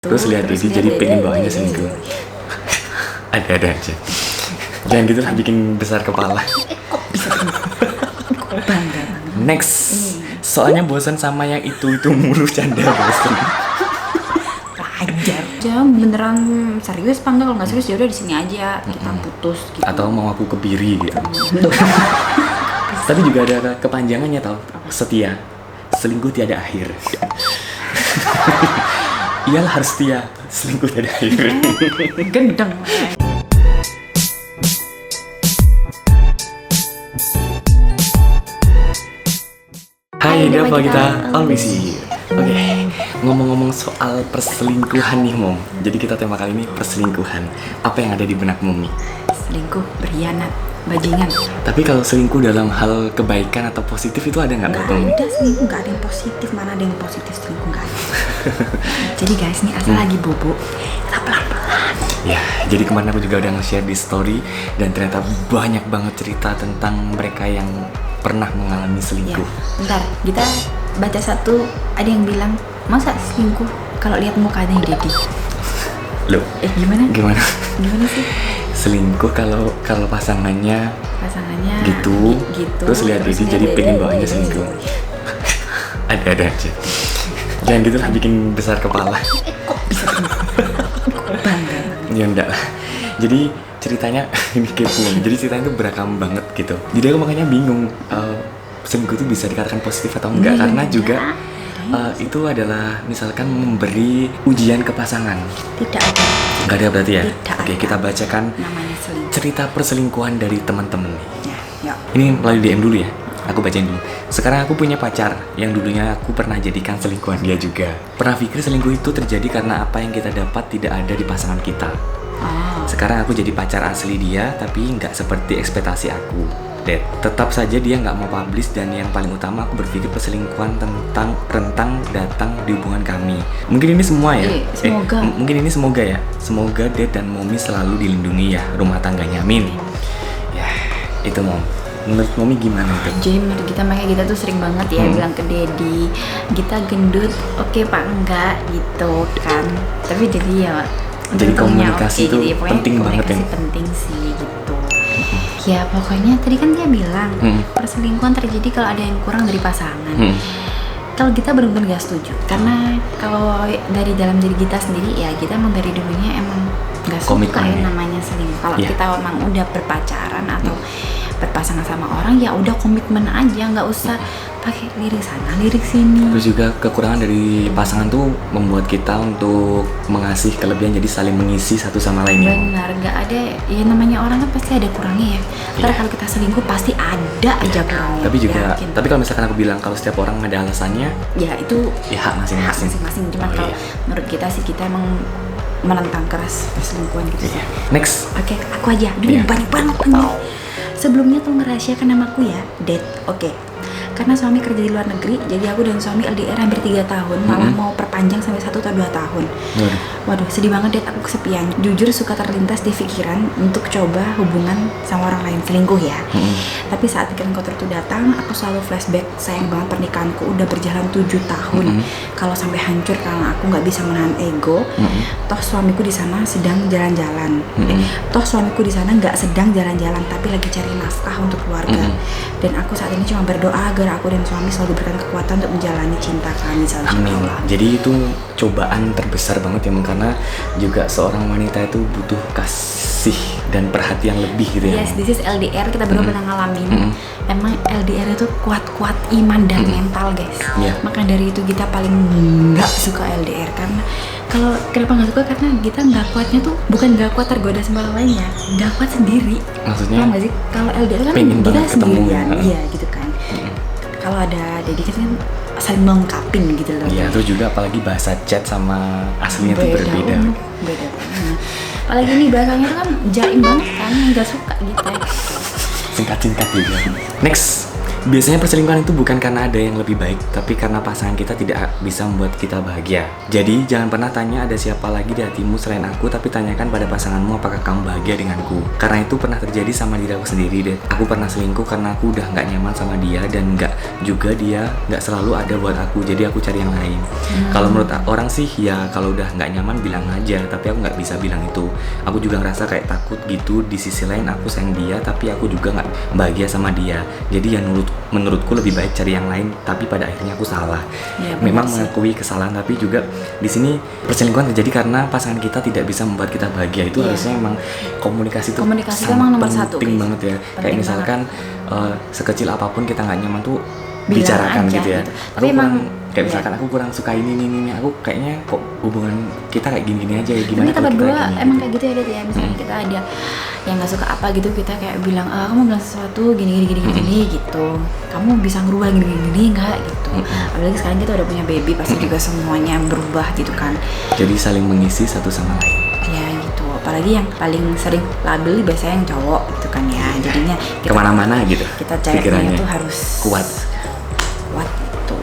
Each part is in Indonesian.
Terus lihat dia jadi pengen bawanya selingkuh. Ada aja. Jangan gitu lah, bikin besar kepala. Kok bisa kok bangga. Next. Soalnya bosan sama yang itu mulu, canda bosan. Ajar. Jangan beneran serius apa enggak? Kalau nggak serius ya udah di sini aja kita putus gitu. Atau mau aku kebiri gitu. Tapi juga ada kepanjangannya tau. Setia. Selingkuh tiada akhir. Iyalah harus setia. Selingkuh tiada akhir. Gendeng. Hai, apa kita always here. Oke, ngomong-ngomong soal perselingkuhan nih Mom. Jadi kita tema kali ini perselingkuhan. Apa yang ada di benak Mom nih? Selingkuh, berkhianat, bajingan. Tapi kalau selingkuh dalam hal kebaikan atau positif itu ada nggak Nggak Mom? ada selingkuh, nggak ada yang positif. Mana ada yang positif selingkuh, nggak ada. Jadi guys, nih asal lagi bobo, kita pelan-pelan. Ya, jadi kemarin aku juga udah nge-share di story. Dan ternyata banyak banget cerita tentang mereka yang pernah mengalami Ya, selingkuh. bentar, kita baca satu. Ada yang bilang, masa selingkuh kalau lihat mukanya Dedi? Loh, Gimana? gimana? Gimana sih? Selingkuh kalau pasangannya Pasangannya gitu, gitu. terus lihat dia jadi pengen bawanya selingkuh. Ada aja. Jangan gitu lah, bikin besar kepala. Kok bisa bangga. Ya enggak lah. Jadi ceritanya ini kepo. Jadi ceritanya itu beragam banget gitu. Jadi aku makanya bingung, selingkuh itu bisa dikatakan positif atau enggak, karena juga itu adalah misalkan memberi ujian ke pasangan. Tidak ada Enggak ada berarti ya? Tidak Oke, ada. kita bacakan namanya selingkuh. cerita perselingkuhan dari teman-teman nih. Ya. Ini melalui DM dulu ya. Aku bacain dulu. Sekarang aku punya pacar yang dulunya aku pernah jadikan selingkuhan dia juga. Pernah pikir selingkuh itu terjadi karena apa yang kita dapat tidak ada di pasangan kita. Oh. Sekarang aku jadi pacar asli dia, tapi nggak seperti ekspektasi aku. Tetap saja dia nggak mau publish, dan yang paling utama aku berpikir perselingkuhan tentang rentang datang di hubungan kami. Mungkin ini semua ya. Semoga. Mungkin ini semoga ya. Semoga Dad dan Momi selalu dilindungi ya rumah tangganya. Amin. Ya, itu Mom. Menurut Momi gimana itu? Jadi menurut kita, makanya kita tuh sering banget ya bilang ke Dedi, kita gendut, oke Pak, enggak gitu kan. Tapi jadi ya Jadi untungnya komunikasi itu gitu ya. Pokoknya penting banget ya. komunikasi penting sih gitu. Ya pokoknya tadi kan dia bilang perselingkuhan terjadi kalau ada yang kurang dari pasangan. Kalau kita benar-benar gak setuju, karena kalau dari dalam diri kita sendiri ya kita emang dari dulunya emang gak suka Komitmen ya ya. namanya selingkuh. Kalau Iya. kita emang udah berpacaran atau berpasangan sama orang, ya udah komitmen aja, nggak usah pakai lirik sana lirik sini. Terus juga kekurangan dari pasangan tuh membuat kita untuk mengasih kelebihan, jadi saling mengisi satu sama lain ya. Benar, nggak ada ya, namanya orang kan pasti ada kurangnya ya. Ntar Iya. kalau kita selingkuh pasti ada aja kurangnya. Tapi juga, Yakin. tapi kalau misalkan aku bilang kalau setiap orang ada alasannya, Ya itu ya hak hak masing-masing. masing-masing. Cuman Oh, kalau iya. menurut kita sih, kita emang menentang keras perselingkuhan gitu sih. Iya. Next. Oke, aku aja. Dulu Iya. banyak banget nih. Sebelumnya tuh ngerahasiakan namaku ya, Dad. Oke. Karena suami kerja di luar negeri, jadi aku dan suami LDR hampir 3 tahun, malah mau perpanjang sampai 1 atau 2 tahun. Waduh, sedih banget Dad, aku kesepian. Jujur suka terlintas di pikiran untuk coba hubungan sama orang lain, selingkuh ya. Tapi saat pikiran kotor itu datang, aku selalu flashback, sayang banget pernikahanku udah berjalan 7 tahun. Kalau sampai hancur karena aku nggak bisa menahan ego, toh suamiku di sana sedang jalan-jalan. Toh suamiku di sana nggak sedang jalan-jalan, tapi lagi cari nafkah untuk keluarga. Dan aku saat ini cuma berdoa agar aku dan suami selalu diberikan kekuatan untuk menjalani cinta kami, Amin. Jadi itu cobaan terbesar banget ya, karena juga seorang wanita itu butuh kasih dan perhatian lebih gitu ya. Yes, this is LDR, kita baru pernah ngalamin. Emang LDR itu kuat-kuat iman dan mental guys. Iya. Maka dari itu kita paling nggak suka LDR, karena kalau kenapa nggak suka, karena kita nggak kuatnya tuh bukan nggak kuat tergoda sama orang lain ya, nggak kuat sendiri. Maksudnya Paham nggak sih? Kalau LDR kan pengen kita banget ketemu. sendirian, iya gitu kan. Kalau ada Dedi kan saling melengkapin gitu loh. ya, terus juga apalagi bahasa chat sama aslinya itu berbeda. Beda banget. Apalagi ini bahasanya tuh kan jaim banget kan, nggak suka gitu ya. Singkat-singkat juga. Next. Biasanya perselingkuhan itu bukan karena ada yang lebih baik, tapi karena pasangan kita tidak bisa membuat kita bahagia. Jadi jangan pernah tanya ada siapa lagi di hatimu selain aku, tapi tanyakan pada pasanganmu apakah kamu bahagia denganku. Karena itu pernah terjadi sama diri aku sendiri deh. Aku pernah selingkuh karena aku udah nggak nyaman sama dia, dan dia nggak selalu ada buat aku. Jadi aku cari yang lain. Kalau menurut orang sih ya kalau udah nggak nyaman bilang aja, tapi aku nggak bisa bilang itu. Aku juga ngerasa kayak takut gitu. Di sisi lain aku sayang dia, tapi aku juga nggak bahagia sama dia. Jadi ya menurutku lebih baik cari yang lain, tapi pada akhirnya aku salah. Ya, Memang mengakui kesalahan, tapi juga di sini perselingkuhan terjadi karena pasangan kita tidak bisa membuat kita bahagia. Itu harusnya emang komunikasi itu emang nomor satu, penting banget ya. Kayak misalkan sekecil apapun kita nggak nyaman tuh bicarakan aja, gitu ya. gitu. Aku Tapi emang kayak misalkan aku kurang suka ini, aku kayaknya kok hubungan kita kayak gini aja ya, gimana kita kalau berdua kayak gini, emang gitu. kayak gitu ya Det ya. Misalnya kita ada yang nggak suka apa gitu, kita kayak bilang kamu bilang sesuatu gini gitu, kamu bisa ngerubah gini nggak gitu. Apalagi sekarang kita udah punya baby, pasti juga semuanya berubah gitu kan. Jadi saling mengisi satu sama lain Ya gitu. Apalagi yang paling sering labil biasanya yang cowok gitu kan ya. Jadinya kita kemana-mana gitu kita ceweknya pikirannya tuh harus kuat. gitu.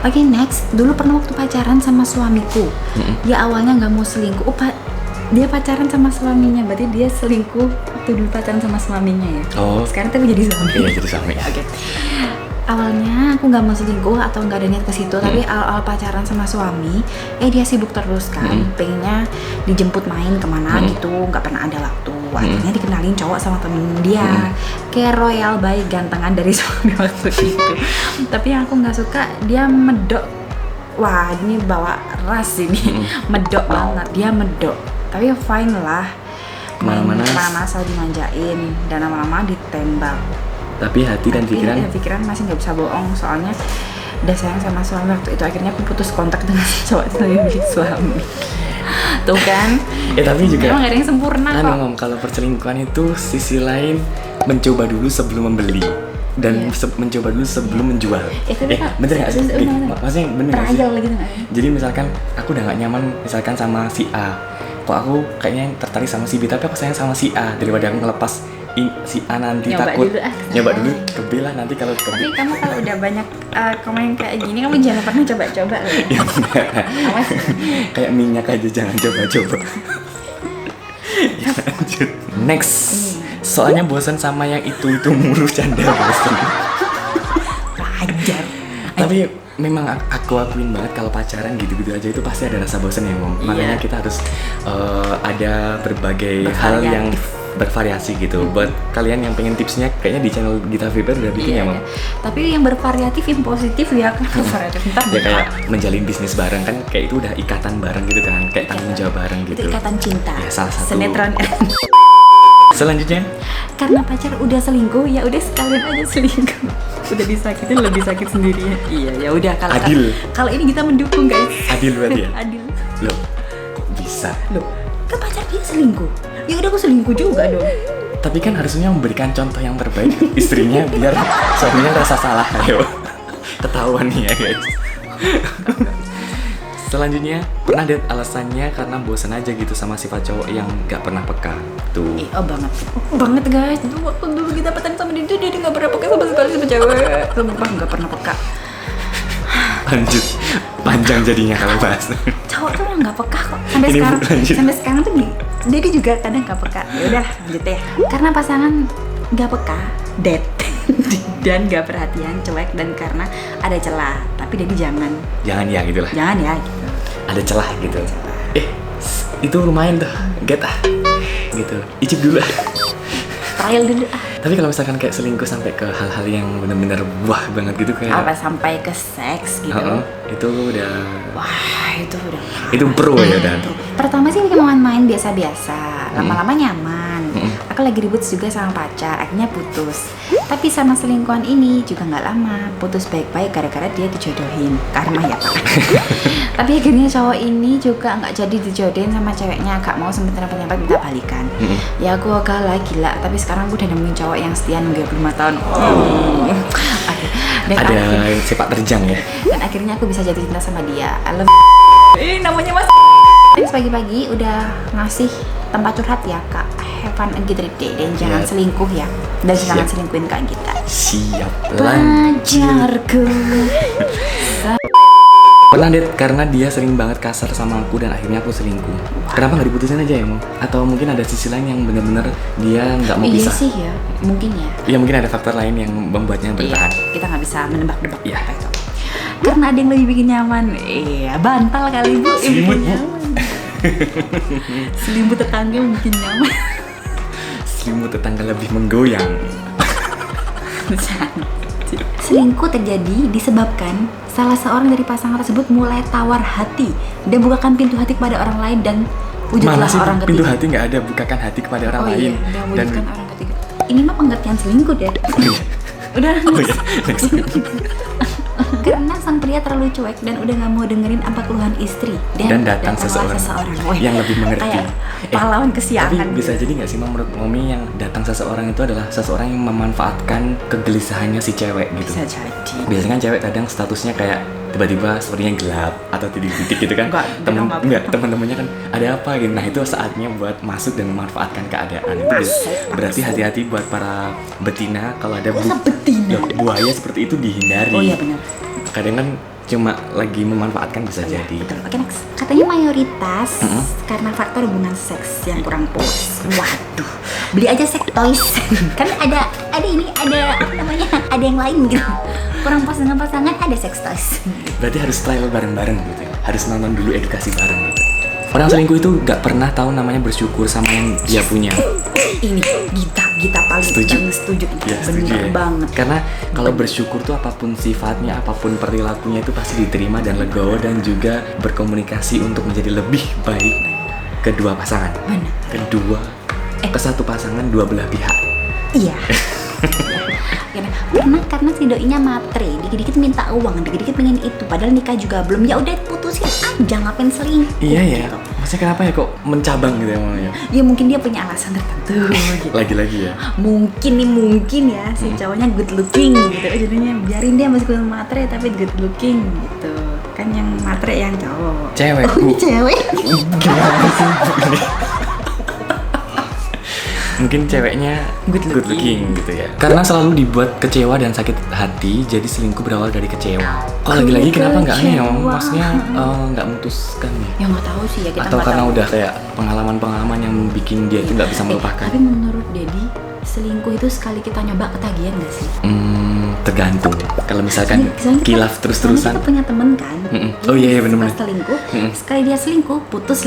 Oke, next. Dulu pernah waktu pacaran sama suamiku. Dia awalnya nggak mau selingkuh. Dia pacaran sama suaminya, berarti dia selingkuh waktu dulu pacaran sama suaminya ya. Oh. Sekarang tapi jadi suami. Iya, jadi suami. Oke. Awalnya aku nggak mau selingkuh atau nggak ada niat ke situ, tapi awal pacaran sama suami, dia sibuk terus kan, pengennya dijemput main kemana gitu, nggak pernah ada waktu. Akhirnya dikenalin cowok sama temen dia, kayak royal baik gantengan dari suami waktu itu. Tapi yang aku nggak suka, dia medok. Wah, ini bawa ras ini, medok banget, dia medok. Tapi fine lah, kemana-mana selalu dimanjain dan lama-lama ditembak. Tapi hati dan pikiran masih nggak bisa bohong, soalnya udah sayang sama suami waktu itu. Akhirnya aku putus kontak dengan cowok itu milik suami. Tuh kan? Tapi juga memang gak ada yang sempurna kok. Kalau perselingkuhan itu sisi lain mencoba dulu sebelum membeli dan mencoba dulu sebelum menjual. Bener nggak sih? Maksudnya bener nggak sih? Gitu, jadi misalkan aku udah nggak nyaman misalkan sama si A, kok aku kayaknya tertarik sama si B, tapi aku sayang sama si A, daripada aku ngelepas si A nanti takut nyoba dulu ke B lah nanti kalau ke B. Tapi kamu kalau udah banyak komen kayak gini, kamu jangan pernah coba-coba loh. Ya enggak. Kayak minyak aja jangan coba-coba. Ya, lanjut. Next. Soalnya bosan sama yang itu mulu, canda bosan. Wajar. Tapi memang aku akuin banget kalau pacaran gitu-gitu aja itu pasti ada rasa bosan ya, Mom. Makanya kita harus ada berbagai hal yang bervariasi gitu. Buat kalian yang pengen tipsnya, kayaknya di channel Gita Fiber udah bikin ya, Mom. Tapi yang bervariatif, yang positif ya kan. Ya kayak menjalin bisnis bareng kan, kayak itu udah ikatan bareng gitu kan, kayak tanggung jawab bareng gitu. Itu ikatan cinta. Ya, salah satu. Sinetron. Selanjutnya, karena pacar udah selingkuh, ya udah sekalian aja selingkuh. Udah disakitin lebih sakit sendirian. Iya, ya udah kalau ini kita mendukung, guys. Adil berarti ya? Adil. Loh, kok bisa? Loh, kan pacar dia selingkuh. Ya udah aku selingkuh juga dong. Tapi kan harusnya memberikan contoh yang terbaik istrinya biar suaminya rasa salah. Ayo. Ketahuan nih ya, guys. Selanjutnya, pernah date alasannya karena bosan aja gitu sama sifat cowok yang gak pernah peka. Tuh. Banget guys. Waktu dulu kita pacaran sama dia gak pernah peka sama sekali sama cewek. Sumpah gak pernah peka. Lanjut. Panjang jadinya kalau bahas. Cowok tuh gak peka kok. Sampai sekarang tuh dia juga kadang gak peka. Ya udah lanjut ya. Karena pasangan gak peka, date dan gak perhatian, cuek, dan karena ada celah. Tapi jadi jangan ya gitu. Ada celah gitu. Itu lumayan tuh, get gitu. Icip dulu. Trial dulu Tapi kalau misalkan kayak selingkuh sampai ke hal-hal yang benar-benar wah banget gitu kayak apa sampai ke seks gitu. Itu udah itu pro ya dan. Pertama sih mau main biasa-biasa, lama-lama nyaman. Aku lagi ribut juga sama pacar, akhirnya putus. Tapi sama selingkuhan ini juga nggak lama, putus baik-baik gara-gara dia dijodohin, karma ya Pak. Tapi akhirnya cowok ini juga nggak jadi dijodohin sama ceweknya, gak mau sempet-sempet minta balikan. Ya aku agak gila, tapi sekarang aku udah nemuin cowok yang setia 35 tahun. Ada sepak terjang ya. Dan akhirnya aku bisa jatuh cinta sama dia. Namanya Mas. Thanks pagi-pagi udah ngasih tempat curhat ya Kak. have fun a good trip deh, dan jangan Iya. selingkuh ya, dan Siap. jangan selingkuhin Kak Gita. Siap, lanjut. Pacarku. Pernah Det, karena dia sering banget kasar sama aku dan akhirnya aku selingkuh. Kenapa nggak diputusin aja ya, Mo? Atau mungkin ada sisi lain yang benar-benar dia nggak mau Iya pisah? sih ya, mungkin ya. Ya mungkin ada faktor lain yang membuatnya bertahan. Iya, kita nggak bisa menebak-nebak Iya. apa itu. Karena ada yang lebih bikin nyaman. Iya, bantal kali Bu. yang Selimut, bikin Bu. nyaman. Selimut tetangga yang bikin nyaman. Selimut tetangga lebih menggoyang. Selingkuh terjadi disebabkan salah seorang dari pasangan tersebut mulai tawar hati dan bukakan pintu hati kepada orang lain, dan wujudlah Mana sih orang pintu ketiga. hati nggak ada, bukakan hati kepada orang Oh lain. iya, dan wujudkan orang ketiga. Ini mah pengertian selingkuh deh. Udah. Oh iya, next. Karena sang pria terlalu cuek dan udah nggak mau dengerin apa keluhan istri, Dan datang datanglah seseorang Weh, yang lebih mengerti. kayak pahlawan kesiangan. Tapi bisa jadi nggak sih, Mam, menurut Momi yang datang seseorang itu adalah seseorang yang memanfaatkan kegelisahannya si cewek gitu. Bisa jadi. Biasanya kan cewek kadang statusnya kayak tiba-tiba sepertinya gelap atau titik-titik gitu kan. Enggak. Teman-temannya kan ada apa gitu. Nah, itu saatnya buat masuk dan memanfaatkan keadaan. Itu berarti hati-hati buat para betina kalau ada betina? buaya seperti itu dihindari. Oh iya benar. Kadang kan cuma lagi memanfaatkan bisa jadi. Betul. Oke, next. Katanya mayoritas karena faktor hubungan seks yang kurang puas. Waduh, beli aja sex toys. Kan ada ini, ada apa namanya? Ada yang lain gitu. Kurang puas dengan pasangan, ada sex toys. Berarti harus trial bareng-bareng gitu ya. Harus nonton dulu edukasi bareng gitu. Orang selingkuh itu gak pernah tahu namanya bersyukur sama yang dia punya. Ini Gita paling Setuju. setuju. Ya, setuju Bener ya. banget. Karena kalau bersyukur tuh apapun sifatnya, apapun perilakunya itu pasti diterima dan legowo, dan juga berkomunikasi untuk menjadi lebih baik kedua pasangan. Benar. Ke satu pasangan, dua belah pihak. Iya. Karena si doinya matre, dikit-dikit minta uang, dikit-dikit pengen itu, padahal nikah juga belum. Ya udah putusin aja, ngapain selingkuh? Iya ya. Gitu. Maksudnya kenapa ya kok mencabang gitu ya mamanya? Ya mungkin dia punya alasan tertentu gitu. Lagi-lagi ya. Mungkin ya si cowoknya good looking gitu, jadinya biarin dia meskipun matre tapi good looking gitu. Kan yang matre yang cowok. Cewek, Oh, Bu. ini cewek. Gimana sih Bu ini? Mungkin ceweknya Good looking gitu ya. Karena selalu dibuat kecewa dan sakit hati, jadi selingkuh berawal dari kecewa. Kalau lagi-lagi kenapa nggak aneh ya, Mam? Kecewa. Maksudnya nggak memutuskan ya? Ya nggak tahu sih ya, kita Atau nggak karena tahu. udah kayak pengalaman-pengalaman yang bikin dia itu nggak bisa melupakan? Tapi menurut Dedi, selingkuh itu sekali kita nyoba ketagihan nggak sih? Tergantung. Kalau misalkan Soalnya kita- kilaf terus-terusan. soalnya kita punya temen kan. Oh iya, iya, bener-bener. Pas selingkuh, Mm-mm. sekali dia selingkuh, putus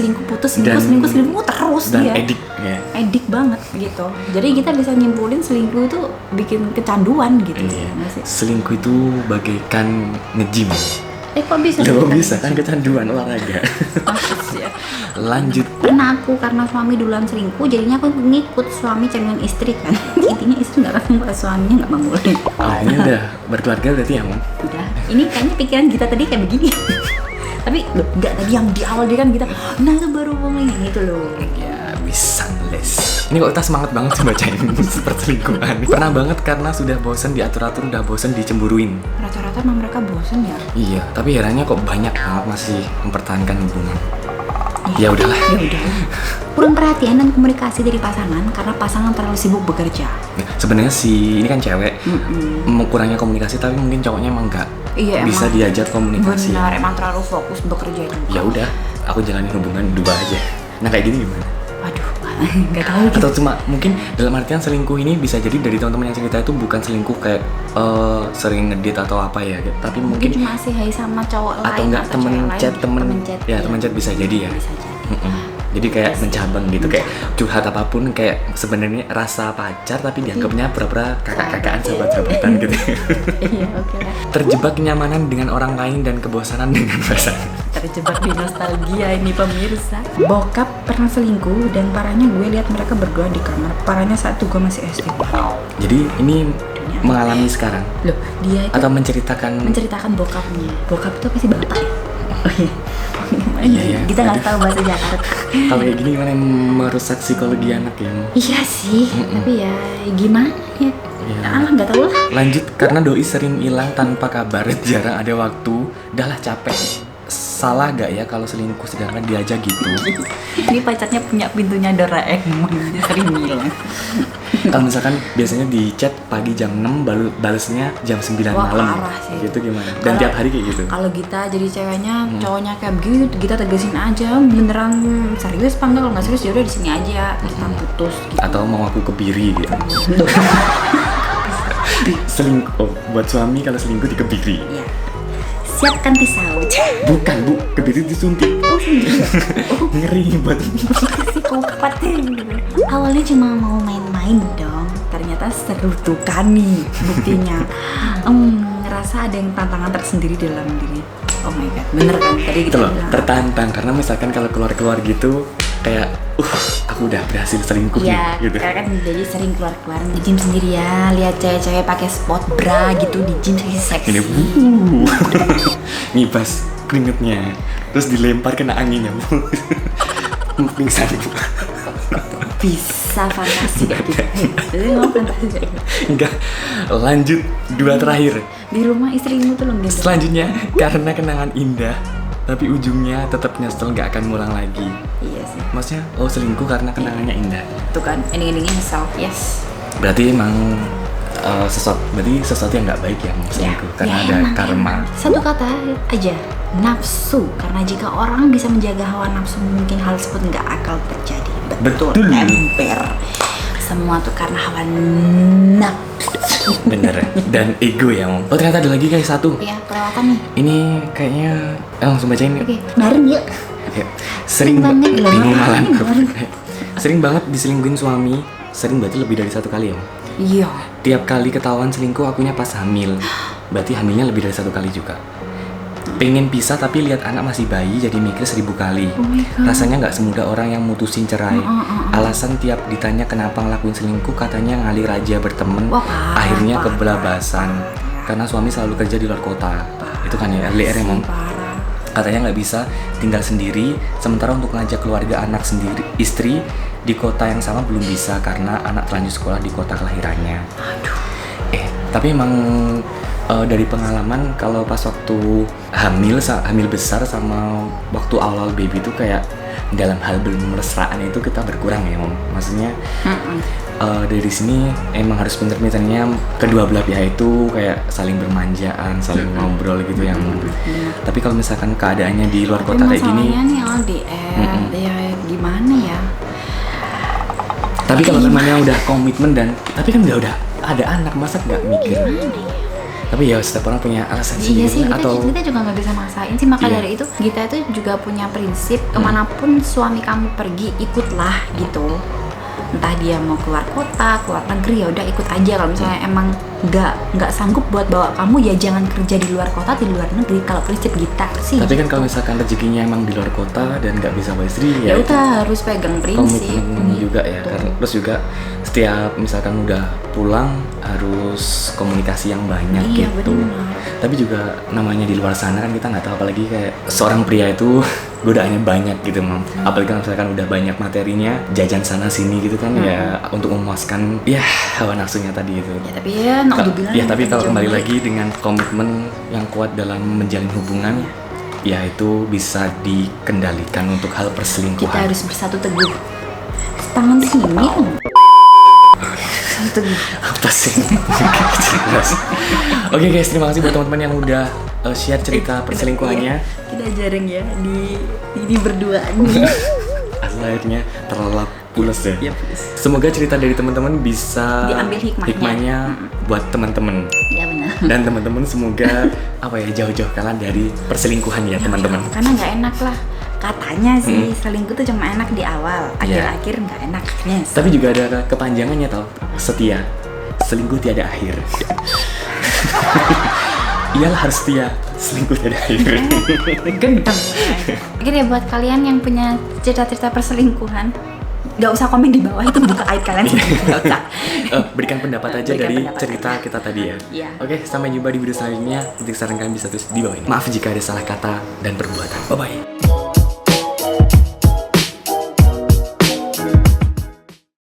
Dan- selingkuh terus dan dia. edik ya. Edik banget gitu. Jadi kita bisa nyimpulin selingkuh itu bikin kecanduan gitu. Iya. Nggak sih? Selingkuh itu bagaikan nge-gym. Kok bisa? Loh, kita bisa kan kecanduan olahraga. Maksud ya. Lanjut. Pernah aku karena suami duluan selingkuh, jadinya aku ngikut suami cariin istri kan. Intinya istri nggak ketemu, suaminya nggak bangun. Ah, ini udah berkeluarga berarti ya, Mam? Udah, ini kayaknya pikiran kita tadi kayak begini. Tapi loh, enggak, tadi yang di awal dia kan kita, nah itu baru ngomongin gitu loh. Ya, bisa les. Ini kok kita semangat banget sih bacain perselingkuhan. Pernah banget karena sudah bosen diatur-atur, udah bosen dicemburuin. Rata-rata emang mereka bosan ya. Iya, tapi herannya kok banyak banget masih mempertahankan hubungan. Ya udahlah. Ya udah. Kurang perhatian dan komunikasi dari pasangan karena pasangan terlalu sibuk bekerja. Nah, sebenarnya si ini kan cewek, kurangnya komunikasi, tapi mungkin cowoknya emang nggak Iya, bisa emang. diajak komunikasi. Benar, emang terlalu fokus bekerja juga. Ya udah, aku jalanin hubungan dua aja. Nah kayak gini gimana? Waduh, nggak tahu gitu. Atau cuma mungkin dalam artian selingkuh ini bisa jadi dari teman-teman yang cerita itu bukan selingkuh kayak sering ngedate atau apa ya, tapi Mungkin mungkin cuma sih hai sama cowok lain atau enggak temen cewek lain chat gitu. temen Iya. temen chat bisa jadi ya. Bisa jadi. Jadi kayak mencabang gitu, kayak curhat apapun, kayak sebenarnya rasa pacar tapi dianggapnya pura-pura kakak-kakaan, sahabat-sahabatan gitu. Iya, oke lah. Terjebak kenyamanan dengan orang lain dan kebosanan dengan pasangan. Terjebak di nostalgia ini pemirsa. Bokap pernah selingkuh dan parahnya gue lihat mereka berdua di kamar. Parahnya saat itu gue masih SD. Jadi ini mengalami sekarang Loh, dia itu atau menceritakan bokapnya. Bokap itu apa sih, bapak ya? Oh iya. Iya, iya. Kita nggak tahu bahasa Jakarta. kalau kayak gini gimana merusak psikologi anak ya? Iya sih, tapi ya gimana ya? Iya. Alah, nggak tahu lah. Lanjut, karena doi sering hilang tanpa kabar, jarang ada waktu, udahlah capek. salah gak ya kalau selingkuh sedangkan dia aja gitu? Ini pacarnya punya pintunya Doraemon, dia sering bilang. Kalau misalkan biasanya di chat pagi jam 6 balesnya jam 9 Wah, malam. parah sih. Gitu gimana? Dan Kalau- tiap hari kayak gitu. Kalau Gita jadi ceweknya, cowoknya kayak begitu, kita tegasin aja beneran serius apa enggak. Kalau nggak serius ya udah di sini aja, kita putus gitu. Atau mau aku kebiri gitu. Selingkuh buat suami kalau selingkuh dikebiri. Iya. Siapkan pisau. Bukan Bu, kebiri disuntik. Ngeri buat. Psikopat gitu. Awalnya cuma mau main-main dong, ternyata seru tuh kan nih buktinya. Ngerasa ada yang tantangan tersendiri dalam diri. Oh my god, bener kan tadi Itu kita loh, bilang. tertantang karena misalkan kalau keluar-keluar gitu kayak aku udah berhasil selingkuh Iya, nih, gitu. karena kan jadi sering keluar-keluar di gym sendiri ya, lihat cewek-cewek pakai sport bra gitu di gym seksi. Ini ngibas keringetnya, terus dilempar kena anginnya. Pingsan. Bisa fantasi gitu. Jadi mau fantasi. Enggak, lanjut dua terakhir. Di rumah istrimu tuh lembut. Selanjutnya, karena kenangan indah, tapi ujungnya tetap nyesel nggak akan ngulang lagi. Iya sih. Maksudnya, selingkuh karena kenangannya indah. Tuh kan, ending-endingnya nyesel. Yes. Berarti emang sesuatu yang nggak baik ya mau selingkuh, karena ada emang, karma. emang. Satu kata aja, nafsu. Karena jika orang bisa menjaga hawa nafsu, mungkin hal tersebut nggak akan terjadi. Betul. Ember. Semua tuh karena hawa nafsu. Bener. Dan ego ya, Mom. Oh ternyata ada lagi guys, satu. Iya, kelewatan nih. Ini kayaknya langsung bacain. Oke, bareng yuk. Oke. Sering banget loh. bingung malah. Bareng. Sering banget diselingkuhin suami. Sering berarti lebih dari satu kali ya, Mom? Iya. Tiap kali ketahuan selingkuh akunya pas hamil. Berarti hamilnya lebih dari satu kali juga. Pengen pisah tapi lihat anak masih bayi jadi mikir 1000 kali. Oh my God. Rasanya nggak semudah orang yang mutusin cerai. Alasan tiap ditanya kenapa ngelakuin selingkuh katanya ngalir aja berteman. Wah, parah, Akhirnya parah, kebelabasan. Karena suami selalu kerja di luar kota. Itu kan ya LDR emang. Parah. Katanya nggak bisa tinggal sendiri. Sementara untuk ngajak keluarga anak sendiri, istri di kota yang sama belum bisa karena anak terlanjur sekolah di kota kelahirannya. Aduh. Tapi emang dari pengalaman kalau pas waktu hamil besar sama waktu awal baby itu kayak dalam hal bermesraan itu kita berkurang ya, Mom. Maksudnya dari sini emang harus pinter-pinternya kedua belah pihak itu kayak saling bermanjaan, saling ngobrol gitu ya, Mom. Tapi kalau misalkan keadaannya di luar kota kayak gini, masalahnya nih LDR, ya gimana ya? tapi kalau namanya udah komitmen tapi kan udah ada anak, masa nggak mikir? Tapi ya setiap orang punya alasan Iya sendiri sih, atau kita juga nggak bisa maksain sih. Maka Iya. dari itu kita itu juga punya prinsip kemanapun suami kamu pergi ikutlah gitu. Entah dia mau keluar kota, keluar negeri, ya udah ikut aja. Kalau misalnya emang nggak sanggup buat bawa kamu, ya jangan kerja di luar kota, di luar negeri. Kalau prinsip kita sih. Tapi kan gitu. kalau misalkan rezekinya emang di luar kota dan nggak bisa bawa istri ya itu udah harus pegang prinsip. komitmen juga ya. gitu. Karena terus juga setiap misalkan udah pulang harus komunikasi yang banyak Iya, gitu. benar. Tapi juga namanya di luar sana kan kita nggak tahu, apalagi kayak seorang pria itu godaannya banyak gitu, Mam. Apalagi kalau misalkan udah banyak materinya, jajan sana sini gitu kan ya untuk memuaskan ya hawa nafsunya tadi itu. Ya tapi ya naudzubillah. Ya tapi kalau kembali Jomblo. lagi dengan komitmen yang kuat dalam menjalin hubungan, ya itu bisa dikendalikan untuk hal kita perselingkuhan. harus bersatu teguh. Tangan sini. Satu teguh. Apa sih? Jelas. Oke guys, terima kasih buat teman-teman yang udah share cerita perselingkuhannya. Kita jarang ya di berduaan. Asal akhirnya terlelap pulas ya. Ya, please. Semoga cerita dari teman-teman bisa Diambil hikmahnya. buat teman-teman. Ya benar. Dan teman-teman semoga jauh-jauh kalian dari perselingkuhan ya teman-teman. Karena nggak enak lah. Katanya sih selingkuh tuh cuma enak di awal, Iya. akhir-akhir nggak enak. Yes. Tapi juga ada kepanjangannya tau, setia. Selingkuh tiada akhir. Iyalah harus setia, selingkuh tiada akhir. Gendeng. Oke deh, buat kalian yang punya cerita-cerita perselingkuhan, nggak usah komen di bawah, itu buka aib kalian sendiri. Nggak usah. Berikan pendapat aja Berikan dari pendapat cerita aja. kita tadi ya. Iya. Oke, sampai jumpa di video selanjutnya. Untuk saran kalian bisa tulis di bawah ini. Maaf jika ada salah kata dan perbuatan. Bye-bye.